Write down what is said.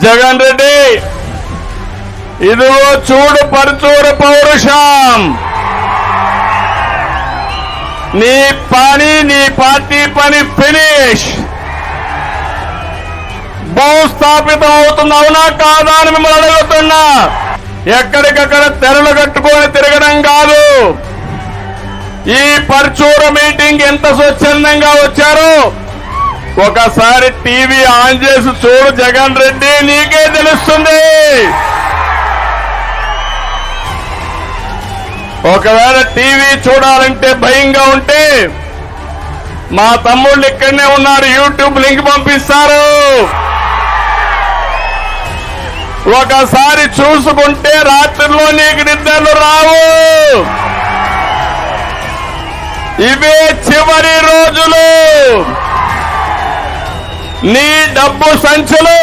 జగన్ రెడ్డి ఇదిగో చూడు పరుచూరు పౌరుషం. నీ పని నీ పార్టీ పని ఫినిష్. భూస్థాపితం అవుతుంది, అవునా కాదా అని మిమ్మల్ని అడుగుతున్నా. ఎక్కడికక్కడ తెరలు కట్టుకొని తిరగడం కాదు. ఈ పరుచూరు మీటింగ్ ఎంత స్వచ్ఛందంగా వచ్చారో ఒకసారి టీవీ ఆన్ చేసి చూడు జగన్ రెడ్డి, నీకే తెలుస్తుంది. ఒకవేళ టీవీ చూడాలంటే భయంగా ఉంటే మా తమ్ముళ్ళు ఇక్కడనే ఉన్నారు, యూట్యూబ్ లింక్ పంపిస్తారు. ఒకసారి చూసుకుంటే రాత్రిలో నీకు నిద్రలు రావు. ఇవే చివరి రోజులు. నీ డబ్బు సంచులు